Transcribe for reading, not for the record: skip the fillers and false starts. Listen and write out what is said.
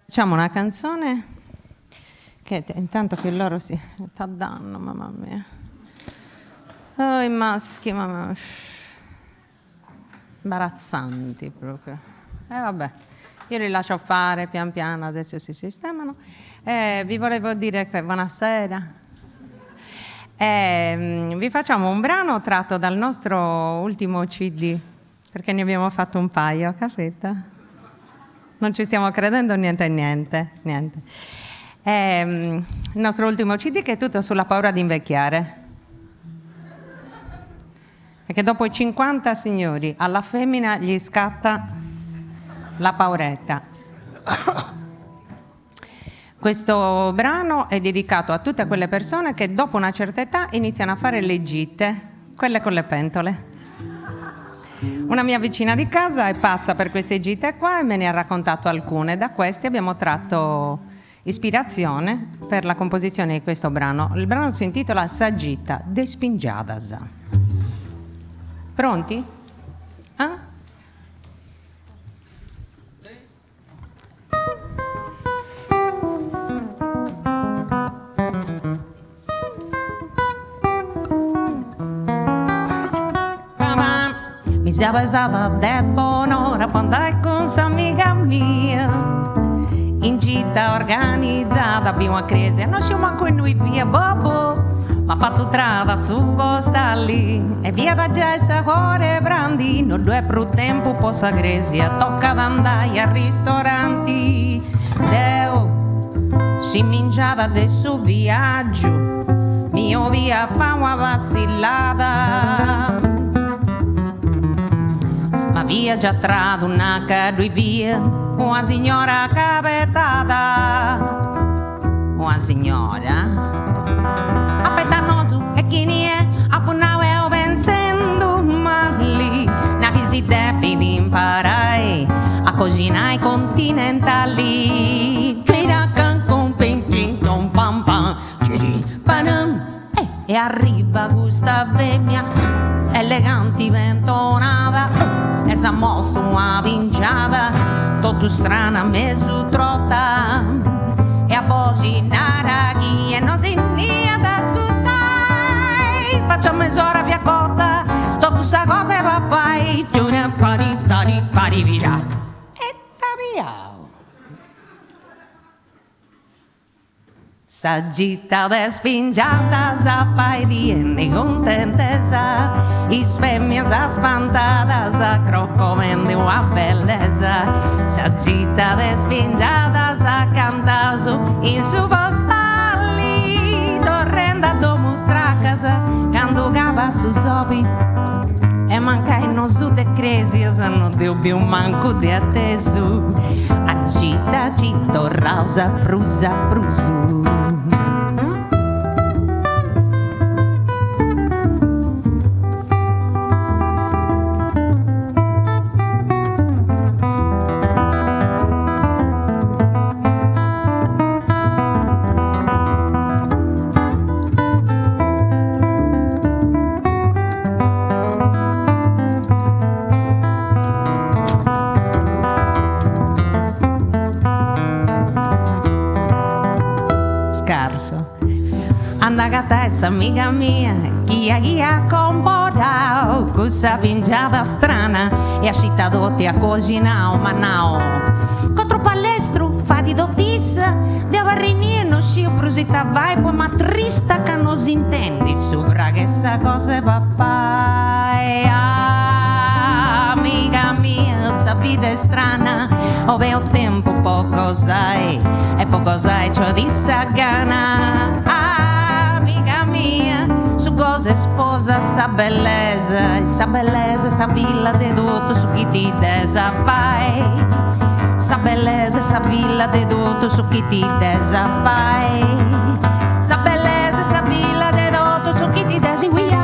Facciamo una canzone che intanto che loro si t'addanno, mamma mia. Oh, i maschi, mamma mia. Imbarazzanti proprio. Vabbè, io li lascio fare pian piano, adesso si sistemano. Vi volevo dire che buonasera. Vi facciamo un brano tratto dal nostro ultimo CD, perché ne abbiamo fatto un paio, capito? Non ci stiamo credendo niente. Il nostro ultimo CD che è tutto sulla paura di invecchiare. Perché dopo i 50 signori alla femmina gli scatta la pauretta. Questo brano è dedicato a tutte quelle persone che dopo una certa età iniziano a fare le gite, quelle con le pentole. Una mia vicina di casa è pazza per queste gite qua e me ne ha raccontato alcune. Da queste abbiamo tratto ispirazione per la composizione di questo brano. Il brano si intitola Saggita Despingiadas. Pronti? Ah? Mi si è pesata de buon'ora quando è con amica mia. In gita organizzata abbiamo a crisi e non siamo manco noi via bobo. Ma fatto strada su posta lì e via da Gessa cuore brandino. Due pro tempo possa gresia tocca ad andare al ristoranti. Deo si mingiata adesso viaggio mio via fa una vacillata. Ma via già tra una cadui via una signora capetata. Una signora appetanoso e chi ne è appunave o pensando mali na chi si deve imparare a cucinare continentali. E arriva questa femmina eleganti ventonata e si mostra una vinciata tutto strana mezzo trotta e a posi naraghi e non si nia da ascoltare. Faccia mezz'ora via cotta tutta sta cosa papai giuna pari via e taviao. Saggita despingiata sa di contentesa i femmine sa spantata sa croccomende una bellezza. Saggita despingiata sa cantaso in su postali torrenda domo stracasa quando cava su sopi e manca in non su de cresi non deu più manco de atteso. Agita cito rausa prusa prusu. Essa amica mia, chi ha comportato questa pingiata strana e ha citato a cucinare, ma no. Contro palestro, fa di dottissa, deve rinire, non scio prosita vai, poi ma trista che non si intendi, sopra che sa cosa papà. Amica mia, sa vita è strana, ove ho tempo poco sai, e poco sai ciò di sagana. Su cosa sposa sa bellezza, sa villa de tutto su chi ti desafai. Sa bellezza, sa villa de tutto su chi ti desafai. Sa bellezza, sa villa de tutto su chi ti desafai.